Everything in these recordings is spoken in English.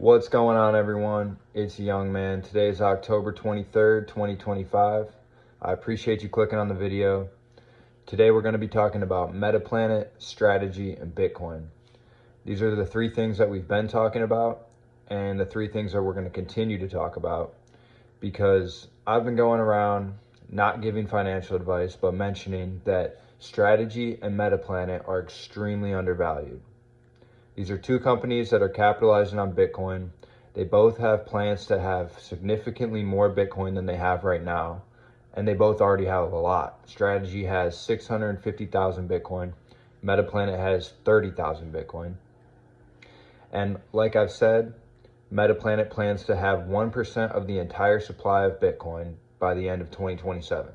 What's going on, everyone? It's Young Man. Today is October 23rd, 2025. I appreciate you clicking on the video. Today we're going to be talking about Metaplanet, strategy, and Bitcoin. These are the three things that we've been talking about and the three things that we're going to continue to talk about, because I've been going around not giving financial advice, but mentioning that strategy and Metaplanet are extremely undervalued. These are two companies that are capitalizing on Bitcoin. They both have plans to have significantly more Bitcoin than they have right now, and they both already have a lot. Strategy has 650,000 Bitcoin. Metaplanet has 30,000 Bitcoin. And like I've said, Metaplanet plans to have 1% of the entire supply of Bitcoin by the end of 2027.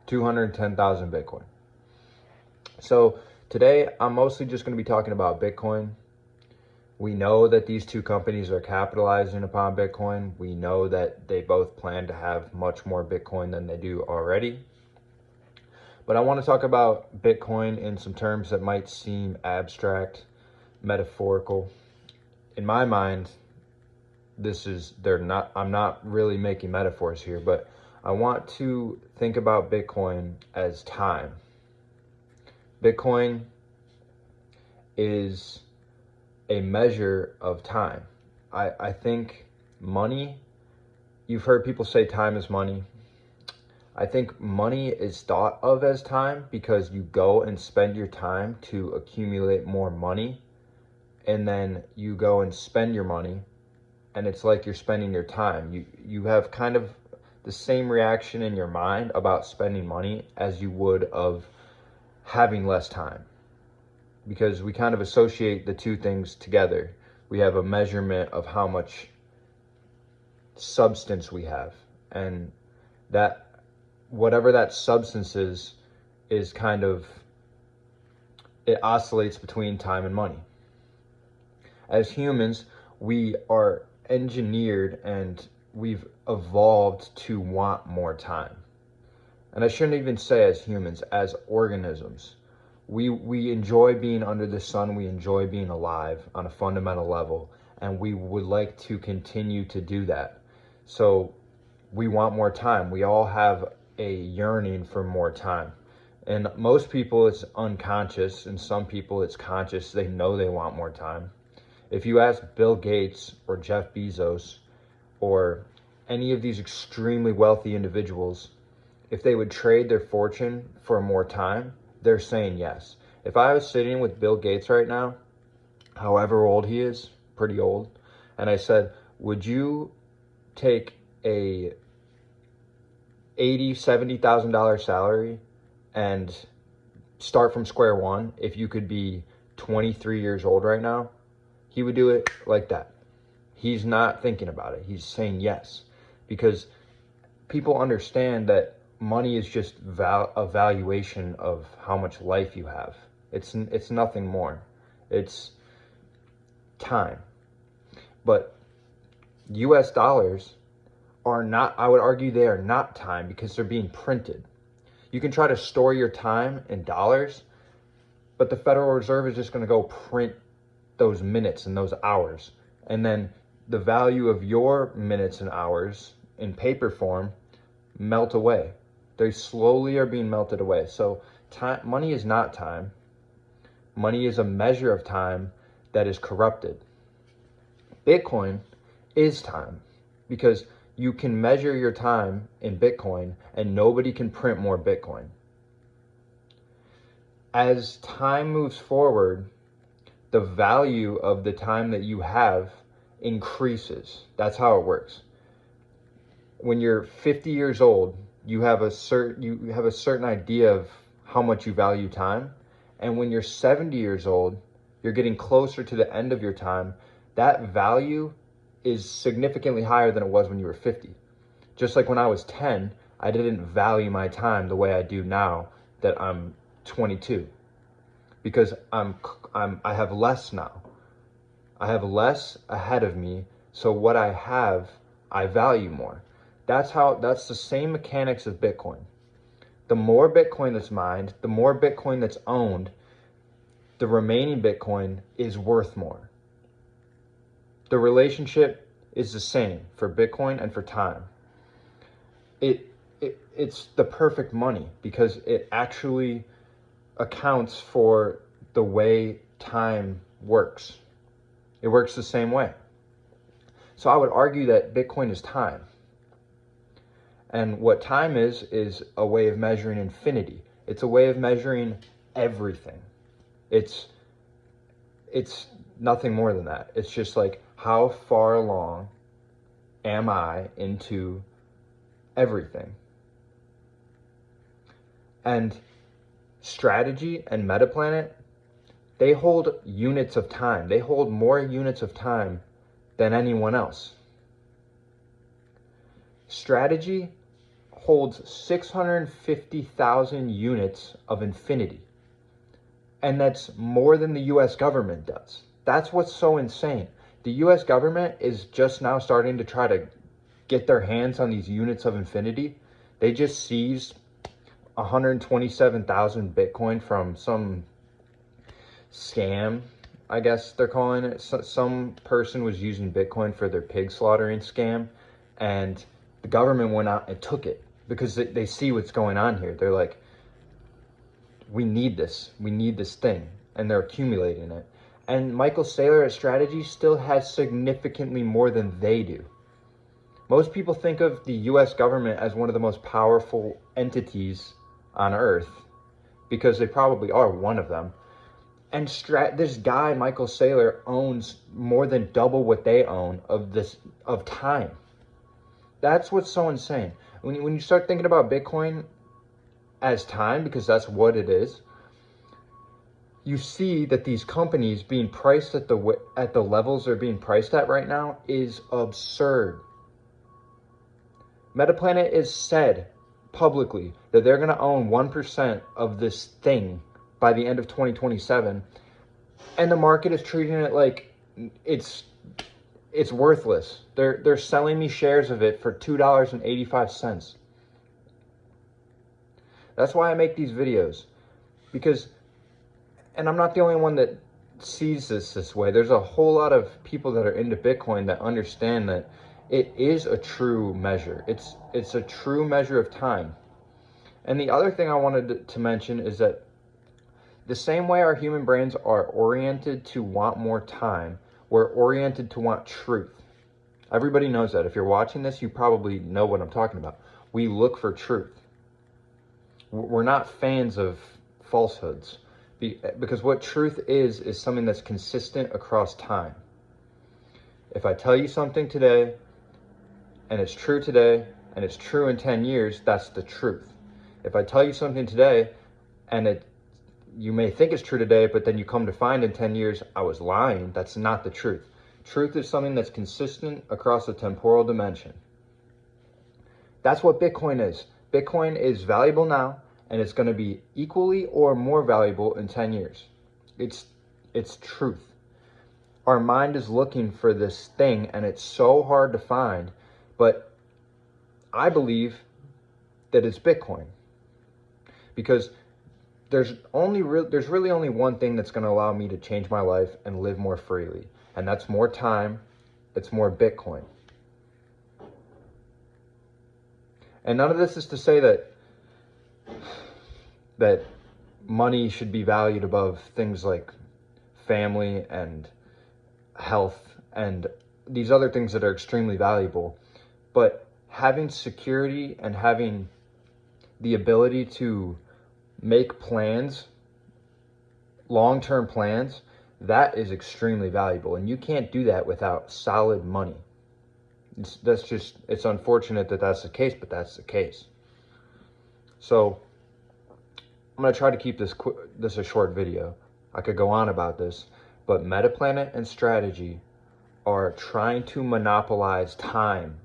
210,000 Bitcoin. So today, I'm mostly just going to be talking about Bitcoin. We know that these two companies are capitalizing upon Bitcoin. We know that they both plan to have much more Bitcoin than they do already. But I want to talk about Bitcoin in some terms that might seem abstract, metaphorical. In my mind, I'm not really making metaphors here, but I want to think about Bitcoin as time. Bitcoin is a measure of time. I think money, you've heard people say time is money. I think money is thought of as time because you go and spend your time to accumulate more money, and then you go and spend your money, and it's like you're spending your time. You have kind of the same reaction in your mind about spending money as you would of having less time, because we kind of associate the two things together. We have a measurement of how much substance we have, and that whatever that substance is kind of, it oscillates between time and money. As humans, we are engineered and we've evolved to want more time. And I shouldn't even say as humans, as organisms. We enjoy being under the sun. We enjoy being alive on a fundamental level, and we would like to continue to do that. So we want more time. We all have a yearning for more time. And most people, it's unconscious, and some people it's conscious. They know they want more time. If you ask Bill Gates or Jeff Bezos or any of these extremely wealthy individuals if they would trade their fortune for more time, they're saying yes. If I was sitting with Bill Gates right now, however old he is, pretty old, and I said, would you take a $80,000, $70,000 salary and start from square one if you could be 23 years old right now? He would do it like that. He's not thinking about it. He's saying yes, because people understand that money is just a valuation of how much life you have. It's nothing more. It's time. But US dollars are not, I would argue they are not time, because they're being printed. You can try to store your time in dollars, but the Federal Reserve is just going to go print those minutes and those hours. And then the value of your minutes and hours in paper form melt away. They slowly are being melted away. So money is not time. Money is a measure of time that is corrupted. Bitcoin is time, because you can measure your time in Bitcoin and nobody can print more Bitcoin. As time moves forward, the value of the time that you have increases. That's how it works. When you're 50 years old, you have a certain idea of how much you value time. And when you're 70 years old, you're getting closer to the end of your time. That value is significantly higher than it was when you were 50. Just like when I was 10, I didn't value my time the way I do now that I'm 22, because I have less now. I have less ahead of me. So what I have, I value more. That's the same mechanics of Bitcoin. The more Bitcoin that's mined, the more Bitcoin that's owned, the remaining Bitcoin is worth more. the relationship is the same for Bitcoin and for time. It's the perfect money because it actually accounts for the way time works. It works the same way. So I would argue that Bitcoin is time. And what time is a way of measuring infinity. It's a way of measuring everything. It's nothing more than that. It's just like, how far along am I into everything? And Strategy and Metaplanet, they hold units of time. They hold more units of time than anyone else. Strategy holds 650,000 units of infinity. And that's more than the US government does. That's what's so insane. The US government is just now starting to try to get their hands on these units of infinity. They just seized 127,000 Bitcoin from some scam, I guess they're calling it. Some person was using Bitcoin for their pig slaughtering scam, and the government went out and took it because they see what's going on here. They're like, we need this thing, and they're accumulating it. And Michael Saylor at Strategy still has significantly more than they do. Most people think of the US government as one of the most powerful entities on earth, because they probably are one of them. And this guy, Michael Saylor, owns more than double what they own of time. That's what's so insane. When you start thinking about Bitcoin as time, because that's what it is, you see that these companies being priced at the levels they're being priced at right now is absurd. Metaplanet is said publicly that they're going to own 1% of this thing by the end of 2027, and the market is treating it like it's worthless. They're selling me shares of it for $2.85. That's why I make these videos, because, and I'm not the only one that sees this way. There's a whole lot of people that are into Bitcoin that understand that it is a true measure. It's a true measure of time. And the other thing I wanted to mention is that the same way our human brains are oriented to want more time, we're oriented to want truth. Everybody knows that. If you're watching this, you probably know what I'm talking about. We look for truth. We're not fans of falsehoods, because what truth is something that's consistent across time. If I tell you something today, and it's true today, and it's true in 10 years, that's the truth. If I tell you something today, and you may think it's true today, but then you come to find in 10 years, I was lying, that's not the truth. Truth is something that's consistent across a temporal dimension. That's what Bitcoin is. Bitcoin is valuable now, and it's going to be equally or more valuable in 10 years. It's truth. Our mind is looking for this thing, and it's so hard to find, but I believe that it's Bitcoin, because there's really only one thing that's going to allow me to change my life and live more freely, and that's more time. It's more Bitcoin. And none of this is to say that money should be valued above things like family and health and these other things that are extremely valuable. But having security and having the ability to make plans, long-term plans, that is extremely valuable. And you can't do that without solid money. It's unfortunate that that's the case, but that's the case. So I'm going to try to keep this a short video. I could go on about this, but Metaplanet and Strategy are trying to monopolize time.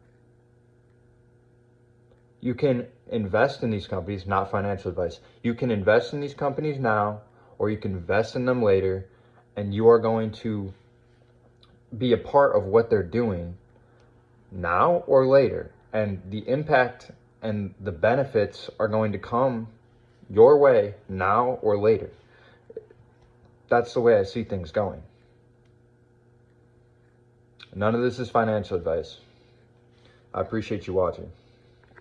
You can invest in these companies, not financial advice. You can invest in these companies now, or you can invest in them later, and you are going to be a part of what they're doing now or later. And the impact and the benefits are going to come your way now or later. That's the way I see things going. None of this is financial advice. I appreciate you watching.